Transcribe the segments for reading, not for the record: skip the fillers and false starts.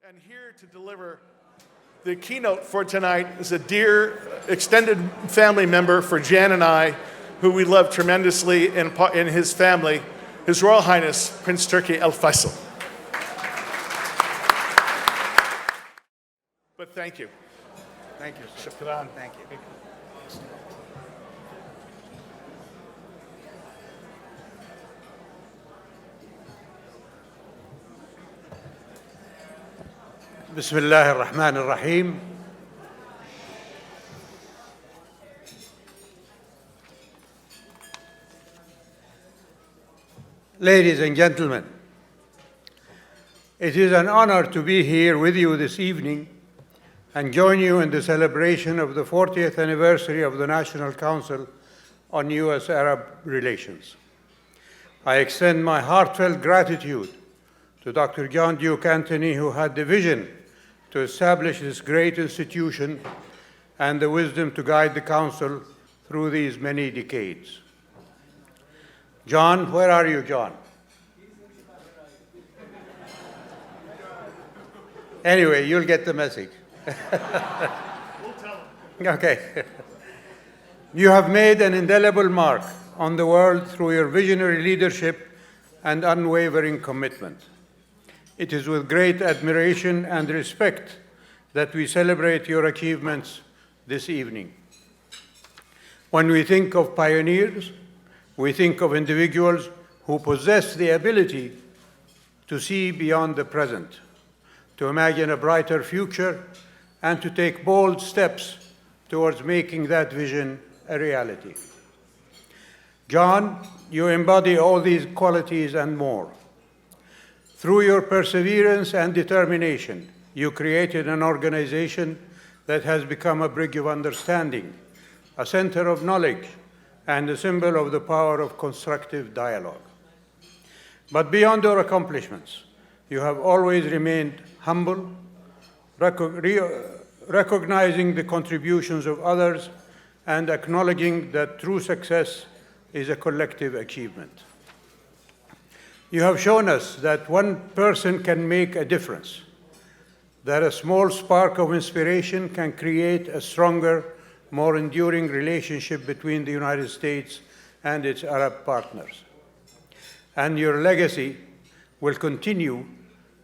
And here to deliver the keynote for tonight is a dear extended family member for Jan and I, who we love tremendously in his family, His Royal Highness Prince Turki Al Faisal. But thank you. Thank you. Shukran. Thank you. بسم الله الرحمن الرحيم. Ladies and gentlemen, it is an honor to be here with you this evening and join you in the celebration of the 40th anniversary of the National Council on U.S.-Arab Relations. I extend my heartfelt gratitude to Dr. John Duke Anthony, who had the vision to establish this great institution and the wisdom to guide the Council through these many decades. John, where are you, John? Anyway, you'll get the message. We'll tell him. Okay. You have made an indelible mark on the world through your visionary leadership and unwavering commitment. It is with great admiration and respect that we celebrate your achievements this evening. When we think of pioneers, we think of individuals who possess the ability to see beyond the present, to imagine a brighter future, and to take bold steps towards making that vision a reality. John, you embody all these qualities and more. Through your perseverance and determination, you created an organization that has become a bridge of understanding, a center of knowledge, and a symbol of the power of constructive dialogue. But beyond your accomplishments, you have always remained humble, recognizing the contributions of others and acknowledging that true success is a collective achievement. You have shown us that one person can make a difference, that a small spark of inspiration can create a stronger, more enduring relationship between the United States and its Arab partners. And your legacy will continue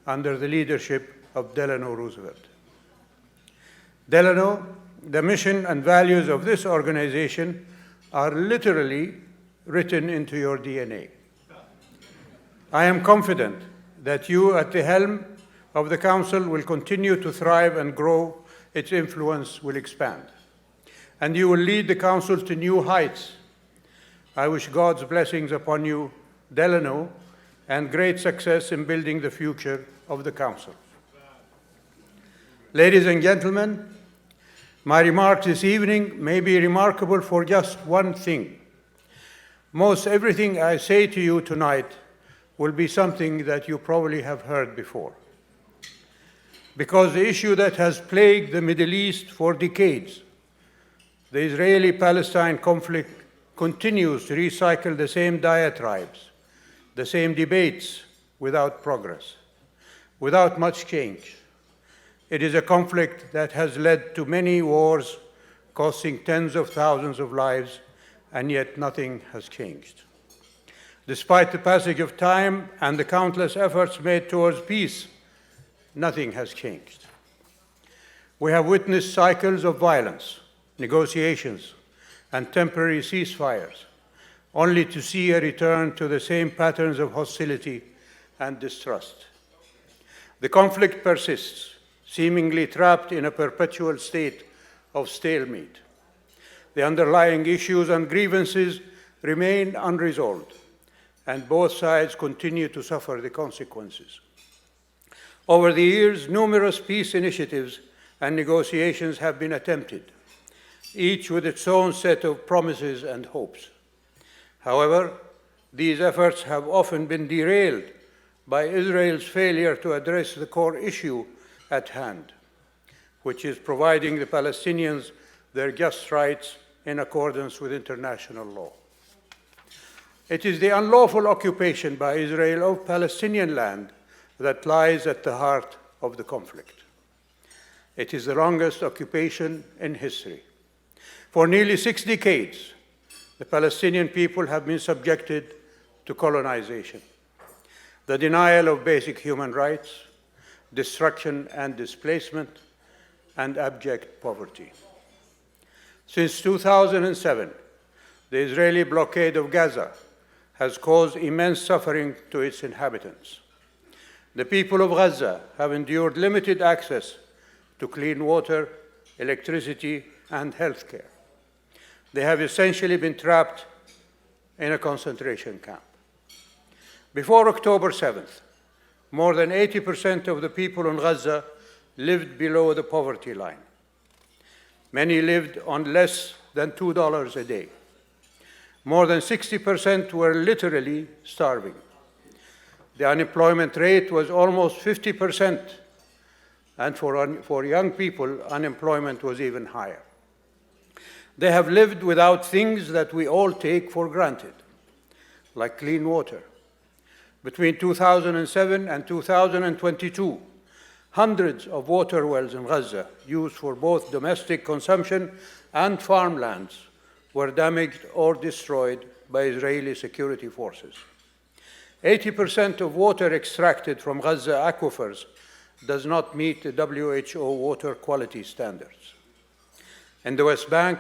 under the leadership of Delano Roosevelt. Delano, the mission and values of this organization are literally written into your DNA. I am confident that you, at the helm of the Council, will continue to thrive and grow. Its influence will expand. And you will lead the Council to new heights. I wish God's blessings upon you, Delano, and great success in building the future of the Council. Ladies and gentlemen, my remarks this evening may be remarkable for just one thing. Most everything I say to you tonight will be something that you probably have heard before. Because the issue that has plagued the Middle East for decades, the Israeli-Palestine conflict, continues to recycle the same diatribes, the same debates without progress, without much change. It is a conflict that has led to many wars, costing tens of thousands of lives, and yet nothing has changed. Despite the passage of time and the countless efforts made towards peace, nothing has changed. We have witnessed cycles of violence, negotiations, and temporary ceasefires, only to see a return to the same patterns of hostility and distrust. The conflict persists, seemingly trapped in a perpetual state of stalemate. The underlying issues and grievances remain unresolved, and both sides continue to suffer the consequences. Over the years, numerous peace initiatives and negotiations have been attempted, each with its own set of promises and hopes. However, these efforts have often been derailed by Israel's failure to address the core issue at hand, which is providing the Palestinians their just rights in accordance with international law. It is the unlawful occupation by Israel of Palestinian land that lies at the heart of the conflict. It is the longest occupation in history. For nearly 6 decades, the Palestinian people have been subjected to colonization, the denial of basic human rights, destruction and displacement, and abject poverty. Since 2007, the Israeli blockade of Gaza has caused immense suffering to its inhabitants. The people of Gaza have endured limited access to clean water, electricity, and health care. They have essentially been trapped in a concentration camp. Before October 7th, more than 80% of the people in Gaza lived below the poverty line. Many lived on less than $2 a day. More than 60% were literally starving. The unemployment rate was almost 50%, and for young people, unemployment was even higher. They have lived without things that we all take for granted, like clean water. Between 2007 and 2022, hundreds of water wells in Gaza, used for both domestic consumption and farmlands, were damaged or destroyed by Israeli security forces. 80% of water extracted from Gaza aquifers does not meet the WHO water quality standards. In the West Bank,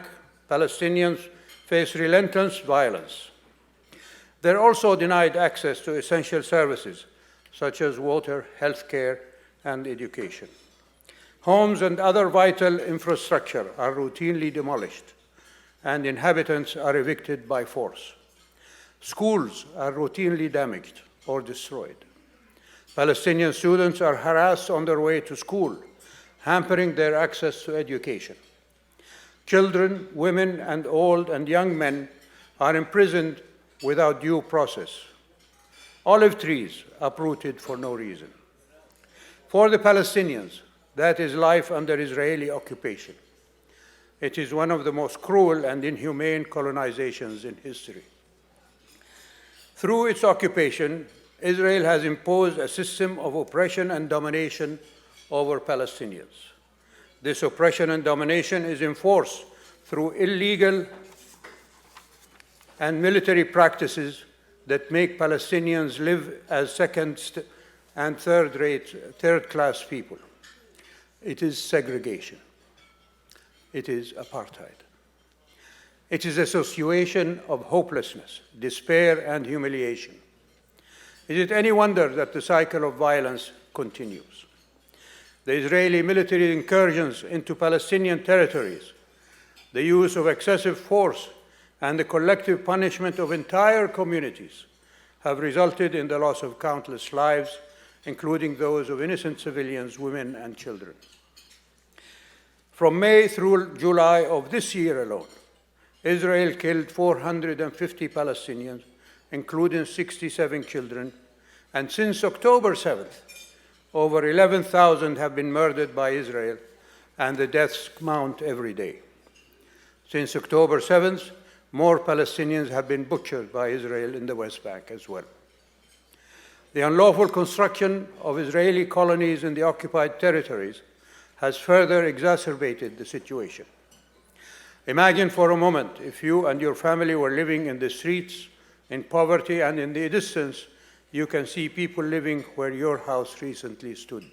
Palestinians face relentless violence. They're also denied access to essential services such as water, health care, and education. Homes and other vital infrastructure are routinely demolished, and inhabitants are evicted by force. Schools are routinely damaged or destroyed. Palestinian students are harassed on their way to school, hampering their access to education. Children, women, and old and young men are imprisoned without due process. Olive trees uprooted for no reason. For the Palestinians, that is life under Israeli occupation. It is one of the most cruel and inhumane colonizations in history. Through its occupation, Israel has imposed a system of oppression and domination over Palestinians. This oppression and domination is enforced through illegal and military practices that make Palestinians live as second and third-class people. It is segregation. It is apartheid. It is a situation of hopelessness, despair, and humiliation. Is it any wonder that the cycle of violence continues? The Israeli military incursions into Palestinian territories, the use of excessive force, and the collective punishment of entire communities have resulted in the loss of countless lives, including those of innocent civilians, women, and children. From May through July of this year alone, Israel killed 450 Palestinians, including 67 children, and since October 7th, over 11,000 have been murdered by Israel, and the deaths mount every day. Since October 7th, more Palestinians have been butchered by Israel in the West Bank as well. The unlawful construction of Israeli colonies in the occupied territories has further exacerbated the situation. Imagine for a moment if you and your family were living in the streets, in poverty, and in the distance, you can see people living where your house recently stood.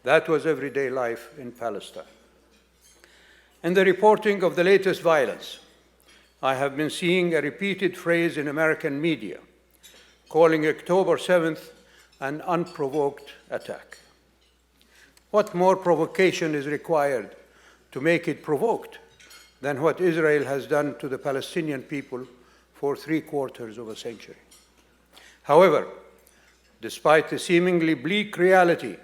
That was everyday life in Palestine. In the reporting of the latest violence, I have been seeing a repeated phrase in American media, calling October 7th an unprovoked attack. What more provocation is required to make it provoked than what Israel has done to the Palestinian people for 3/4 of a century? However, despite the seemingly bleak reality,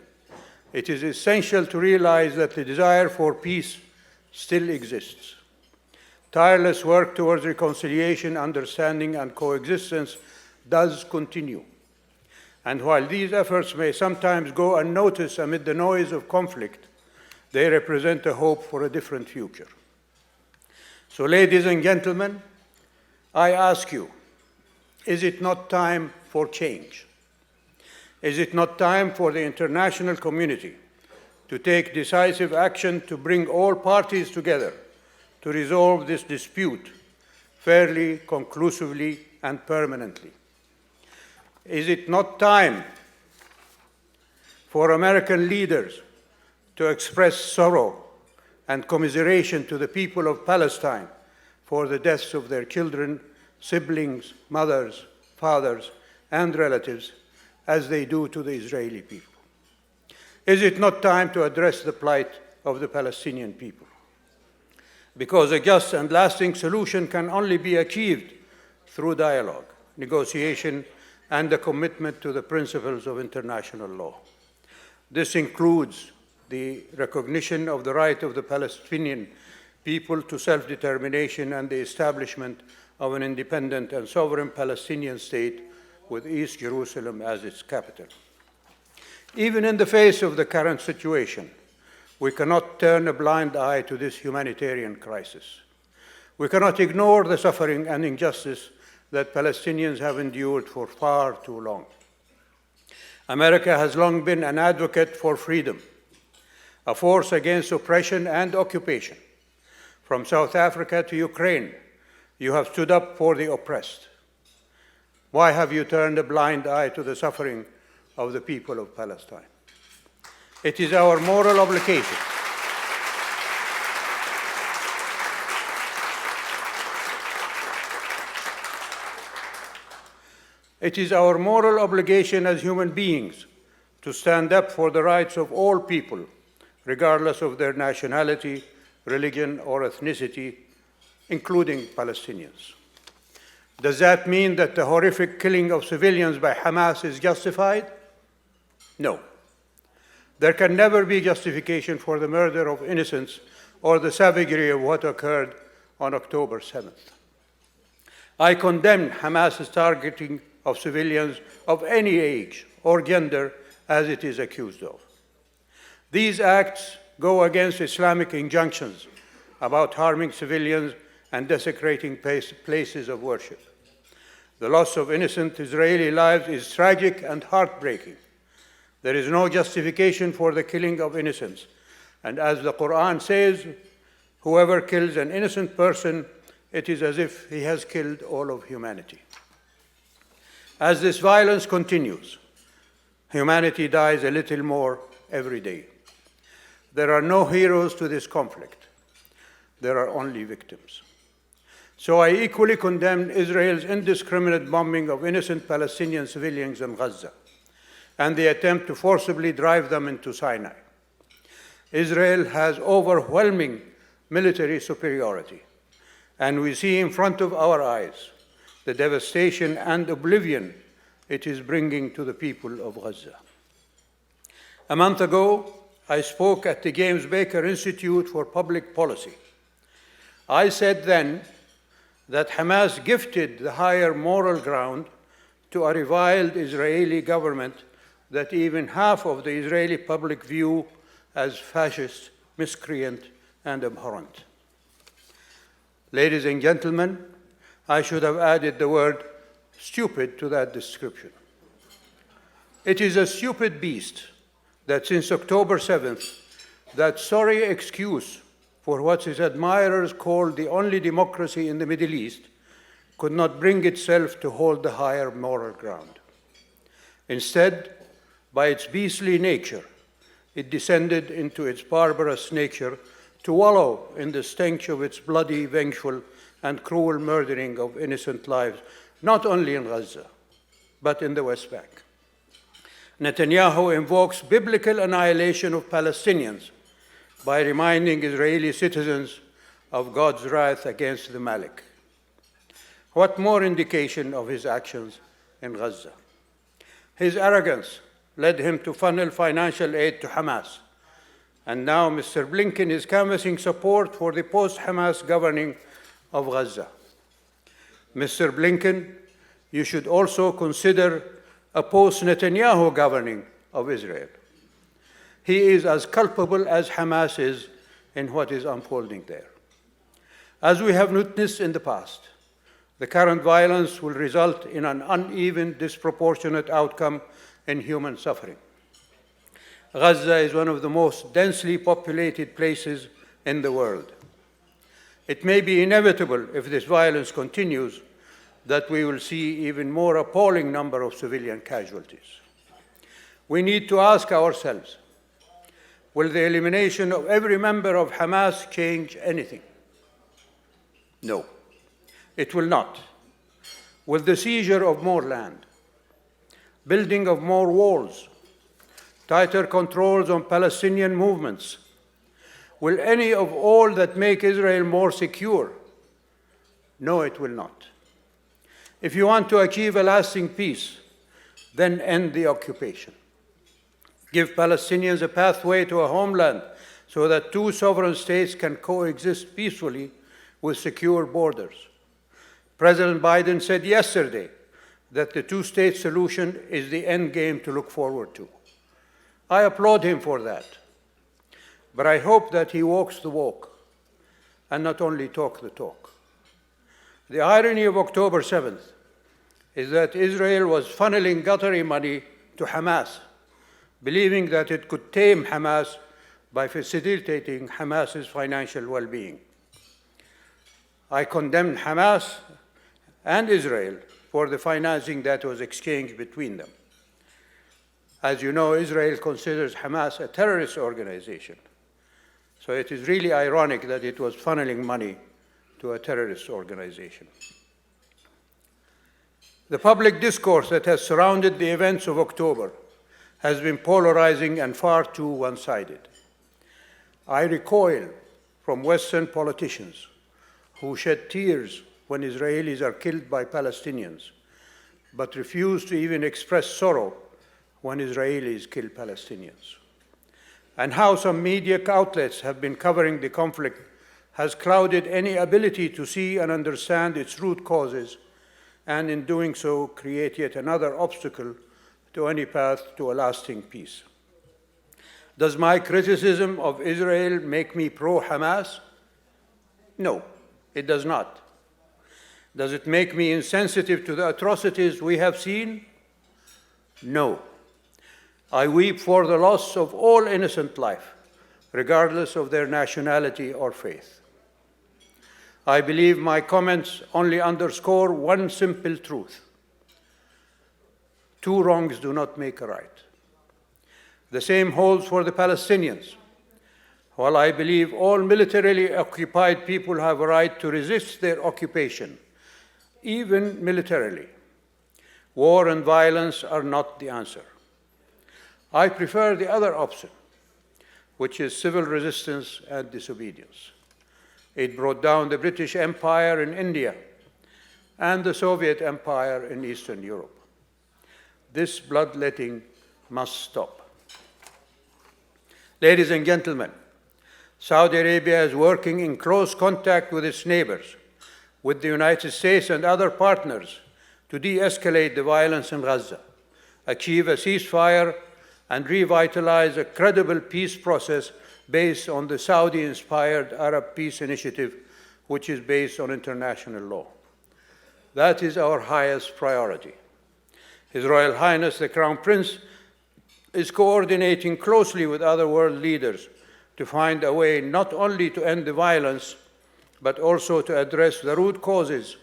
it is essential to realize that the desire for peace still exists. Tireless work towards reconciliation, understanding, and coexistence does continue. And while these efforts may sometimes go unnoticed amid the noise of conflict, they represent a hope for a different future. So, ladies and gentlemen, I ask you, is it not time for change? Is it not time for the international community to take decisive action to bring all parties together to resolve this dispute fairly, conclusively, and permanently? Is it not time for American leaders to express sorrow and commiseration to the people of Palestine for the deaths of their children, siblings, mothers, fathers, and relatives, as they do to the Israeli people? Is it not time to address the plight of the Palestinian people? Because a just and lasting solution can only be achieved through dialogue, negotiation, and a commitment to the principles of international law. This includes the recognition of the right of the Palestinian people to self-determination and the establishment of an independent and sovereign Palestinian state with East Jerusalem as its capital. Even in the face of the current situation, we cannot turn a blind eye to this humanitarian crisis. We cannot ignore the suffering and injustice that Palestinians have endured for far too long. America has long been an advocate for freedom, a force against oppression and occupation. From South Africa to Ukraine, you have stood up for the oppressed. Why have you turned a blind eye to the suffering of the people of Palestine? It is our moral obligation. It is our moral obligation as human beings to stand up for the rights of all people, regardless of their nationality, religion, or ethnicity, including Palestinians. Does that mean that the horrific killing of civilians by Hamas is justified? No. There can never be justification for the murder of innocents or the savagery of what occurred on October 7th. I condemn Hamas's targeting of civilians of any age or gender as it is accused of. These acts go against Islamic injunctions about harming civilians and desecrating places of worship. The loss of innocent Israeli lives is tragic and heartbreaking. There is no justification for the killing of innocents. And as the Quran says, whoever kills an innocent person, it is as if he has killed all of humanity. As this violence continues, humanity dies a little more every day. There are no heroes to this conflict. There are only victims. So I equally condemn Israel's indiscriminate bombing of innocent Palestinian civilians in Gaza and the attempt to forcibly drive them into Sinai. Israel has overwhelming military superiority, and we see in front of our eyes the devastation and oblivion it is bringing to the people of Gaza. A month ago, I spoke at the James Baker Institute for Public Policy. I said then that Hamas gifted the higher moral ground to a reviled Israeli government that even half of the Israeli public view as fascist, miscreant, and abhorrent. Ladies and gentlemen, I should have added the word stupid to that description. It is a stupid beast that since October 7th, that sorry excuse for what his admirers called the only democracy in the Middle East could not bring itself to hold the higher moral ground. Instead, by its beastly nature, it descended into its barbarous nature to wallow in the stench of its bloody, vengeful, and cruel murdering of innocent lives, not only in Gaza, but in the West Bank. Netanyahu invokes biblical annihilation of Palestinians by reminding Israeli citizens of God's wrath against the Malik. What more indication of his actions in Gaza? His arrogance led him to funnel financial aid to Hamas, and now Mr. Blinken is canvassing support for the post-Hamas governing of Gaza. Mr. Blinken, you should also consider a post-Netanyahu governing of Israel. He is as culpable as Hamas is in what is unfolding there. As we have witnessed in the past, the current violence will result in an uneven, disproportionate outcome in human suffering. Gaza is one of the most densely populated places in the world. It may be inevitable, if this violence continues, that we will see even more appalling number of civilian casualties. We need to ask ourselves, will the elimination of every member of Hamas change anything? No, it will not. Will the seizure of more land, building of more walls, tighter controls on Palestinian movements, will any of all that make Israel more secure? No, it will not. If you want to achieve a lasting peace, then end the occupation. Give Palestinians a pathway to a homeland so that two sovereign states can coexist peacefully with secure borders. President Biden said yesterday that the two-state solution is the end game to look forward to. I applaud him for that. But I hope that he walks the walk and not only talk the talk. The irony of October 7th is that Israel was funneling Qatari money to Hamas, believing that it could tame Hamas by facilitating Hamas's financial well-being. I condemn Hamas and Israel for the financing that was exchanged between them. As you know, Israel considers Hamas a terrorist organization. So it is really ironic that it was funneling money to a terrorist organization. The public discourse that has surrounded the events of October has been polarizing and far too one-sided. I recoil from Western politicians who shed tears when Israelis are killed by Palestinians, but refuse to even express sorrow when Israelis kill Palestinians. And how some media outlets have been covering the conflict has clouded any ability to see and understand its root causes, and in doing so, create yet another obstacle to any path to a lasting peace. Does my criticism of Israel make me pro-Hamas? No, it does not. Does it make me insensitive to the atrocities we have seen? No. I weep for the loss of all innocent life, regardless of their nationality or faith. I believe my comments only underscore one simple truth. Two wrongs do not make a right. The same holds for the Palestinians. While I believe all militarily occupied people have a right to resist their occupation, even militarily, war and violence are not the answer. I prefer the other option, which is civil resistance and disobedience. It brought down the British Empire in India and the Soviet Empire in Eastern Europe. This bloodletting must stop. Ladies and gentlemen, Saudi Arabia is working in close contact with its neighbors, with the United States and other partners, to de-escalate the violence in Gaza, achieve a ceasefire, and revitalize a credible peace process based on the Saudi-inspired Arab Peace Initiative, which is based on international law. That is our highest priority. His Royal Highness the Crown Prince is coordinating closely with other world leaders to find a way not only to end the violence, but also to address the root causes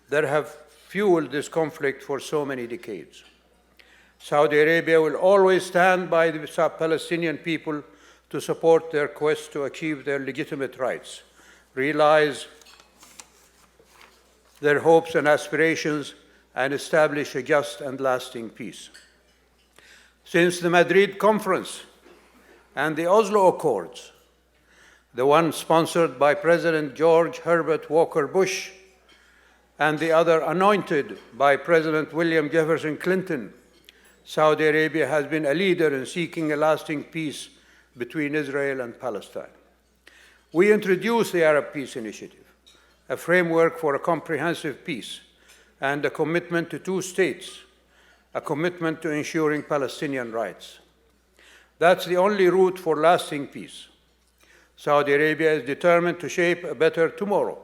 that have fueled this conflict for so many decades. Saudi Arabia will always stand by the Palestinian people to support their quest to achieve their legitimate rights, realize their hopes and aspirations, and establish a just and lasting peace. Since the Madrid Conference and the Oslo Accords, the one sponsored by President George Herbert Walker Bush and the other anointed by President William Jefferson Clinton, Saudi Arabia has been a leader in seeking a lasting peace between Israel and Palestine. We introduced the Arab Peace Initiative, a framework for a comprehensive peace and a commitment to two states, a commitment to ensuring Palestinian rights. That's the only route for lasting peace. Saudi Arabia is determined to shape a better tomorrow,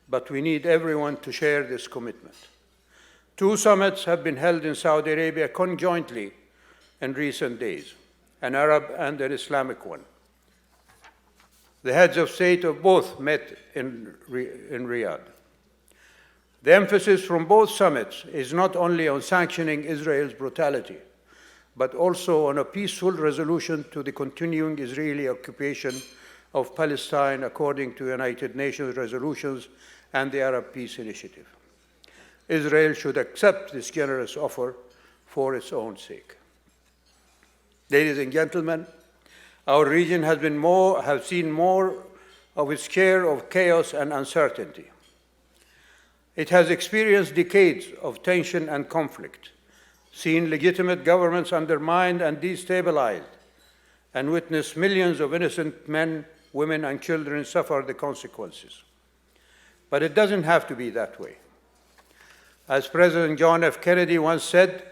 but we need everyone to share this commitment. Two summits have been held in Saudi Arabia conjointly in recent days, an Arab and an Islamic one. The heads of state of both met in Riyadh. The emphasis from both summits is not only on sanctioning Israel's brutality, but also on a peaceful resolution to the continuing Israeli occupation of Palestine according to United Nations resolutions and the Arab Peace Initiative. Israel should accept this generous offer for its own sake. Ladies and gentlemen, our region has seen more of its share of chaos and uncertainty. It has experienced decades of tension and conflict, seen legitimate governments undermined and destabilized, and witnessed millions of innocent men, women, and children suffer the consequences. But it doesn't have to be that way. As President John F. Kennedy once said,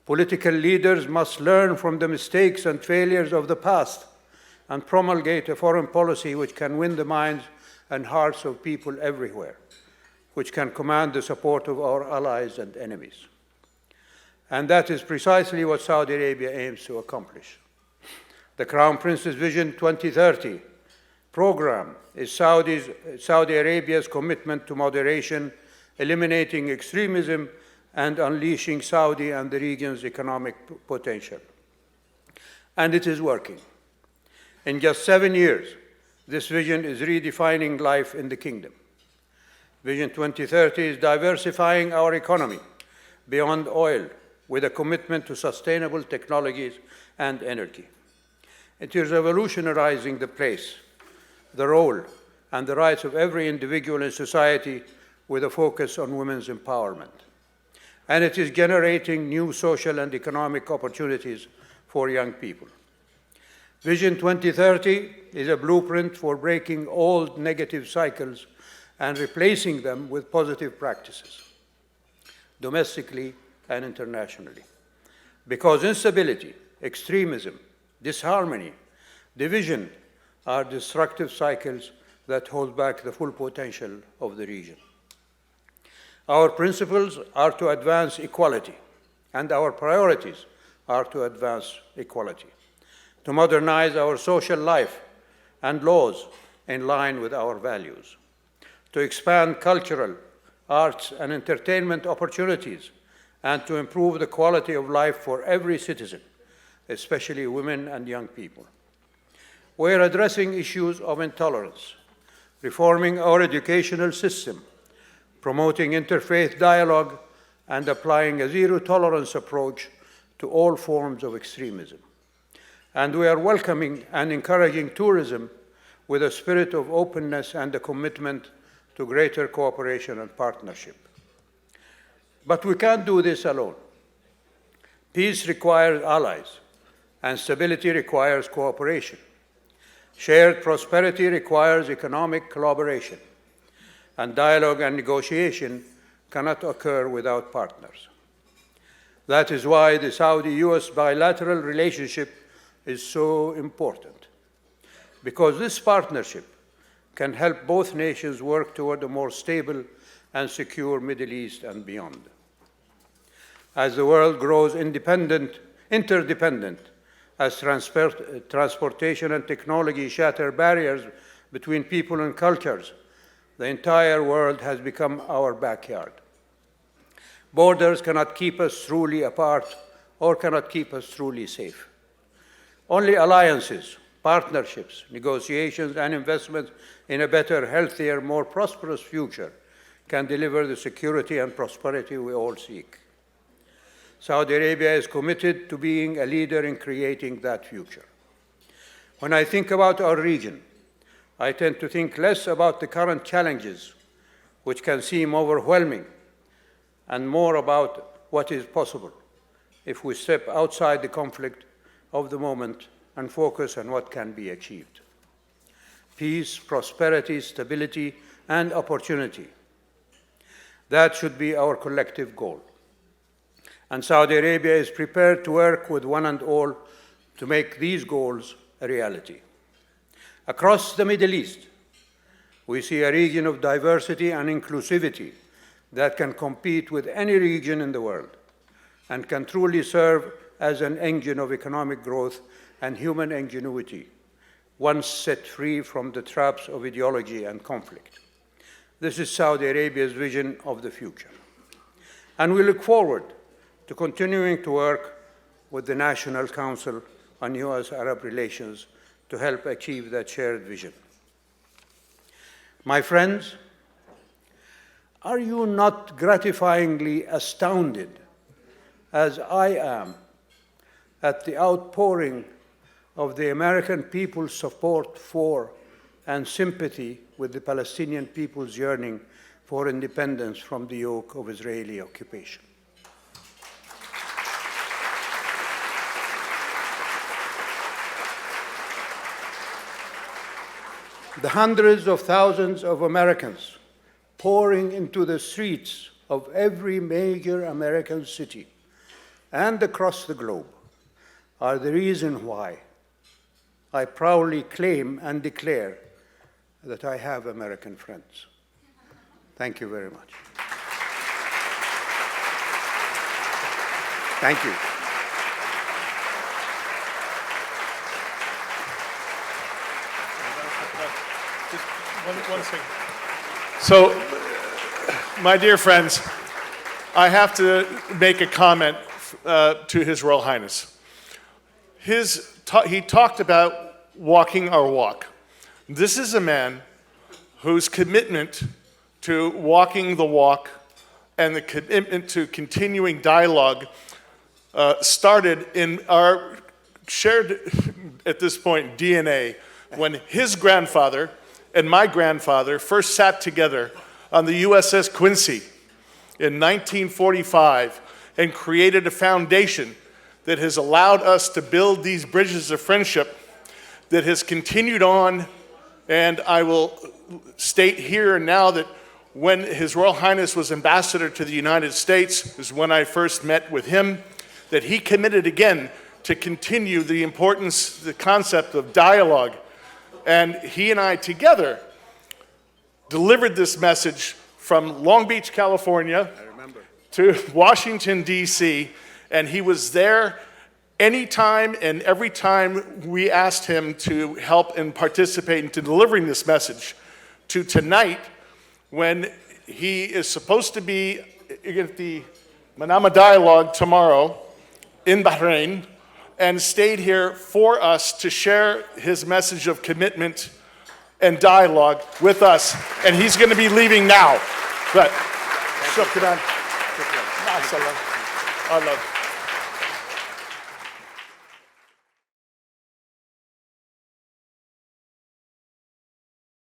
political leaders must learn from the mistakes and failures of the past and promulgate a foreign policy which can win the minds and hearts of people everywhere, which can command the support of our allies and enemies. And that is precisely what Saudi Arabia aims to accomplish. The Crown Prince's Vision 2030 program is Saudi Arabia's commitment to moderation, eliminating extremism, and unleashing Saudi and the region's economic potential. And it is working. In just 7 years, this vision is redefining life in the kingdom. Vision 2030 is diversifying our economy beyond oil with a commitment to sustainable technologies and energy. It is revolutionizing the place, the role, and the rights of every individual in society with a focus on women's empowerment. And it is generating new social and economic opportunities for young people. Vision 2030 is a blueprint for breaking old negative cycles and replacing them with positive practices, domestically and internationally. Because instability, extremism, disharmony, division are destructive cycles that hold back the full potential of the region. Our principles are to advance equality, and our priorities are to advance equality, to modernize our social life and laws in line with our values, to expand cultural, arts, and entertainment opportunities, and to improve the quality of life for every citizen, especially women and young people. We are addressing issues of intolerance, reforming our educational system, promoting interfaith dialogue, and applying a zero-tolerance approach to all forms of extremism. And we are welcoming and encouraging tourism with a spirit of openness and a commitment to greater cooperation and partnership. But we can't do this alone. Peace requires allies, and stability requires cooperation. Shared prosperity requires economic collaboration, and dialogue and negotiation cannot occur without partners. That is why the Saudi-US bilateral relationship is so important, because this partnership can help both nations work toward a more stable and secure Middle East and beyond. As the world grows interdependent, as transportation and technology shatter barriers between people and cultures, the entire world has become our backyard. Borders cannot keep us truly apart or cannot keep us truly safe. Only alliances, partnerships, negotiations, and investments in a better, healthier, more prosperous future can deliver the security and prosperity we all seek. Saudi Arabia is committed to being a leader in creating that future. When I think about our region, I tend to think less about the current challenges, which can seem overwhelming, and more about what is possible if we step outside the conflict of the moment and focus on what can be achieved. Peace, prosperity, stability, and opportunity. That should be our collective goal. And Saudi Arabia is prepared to work with one and all to make these goals a reality. Across the Middle East, we see a region of diversity and inclusivity that can compete with any region in the world and can truly serve as an engine of economic growth and human ingenuity, once set free from the traps of ideology and conflict. This is Saudi Arabia's vision of the future. And we look forward to continuing to work with the National Council on US-Arab Relations to help achieve that shared vision. My friends, are you not gratifyingly astounded, as I am, at the outpouring of the American people's support for and sympathy with the Palestinian people's yearning for independence from the yoke of Israeli occupation? The hundreds of thousands of Americans pouring into the streets of every major American city and across the globe are the reason why I proudly claim and declare that I have American friends. Thank you very much. Thank you. Just one second. So, my dear friends, I have to make a comment to His Royal Highness. He talked about walking our walk. This is a man whose commitment to walking the walk and the commitment to continuing dialogue started in our shared, at this point, DNA, when his grandfather and my grandfather first sat together on the USS Quincy in 1945 and created a foundation that has allowed us to build these bridges of friendship that has continued on. And I will state here and now that when His Royal Highness was ambassador to the United States, is when I first met with him, that he committed again to continue the importance, the concept of dialogue. And he and I together delivered this message from Long Beach, California, to Washington, D.C., and he was there anytime and every time we asked him to help and participate into delivering this message, to tonight when he is supposed to be at the Manama Dialogue tomorrow in Bahrain and stayed here for us to share his message of commitment and dialogue with us. And he's going to be leaving now. But, shukran. I love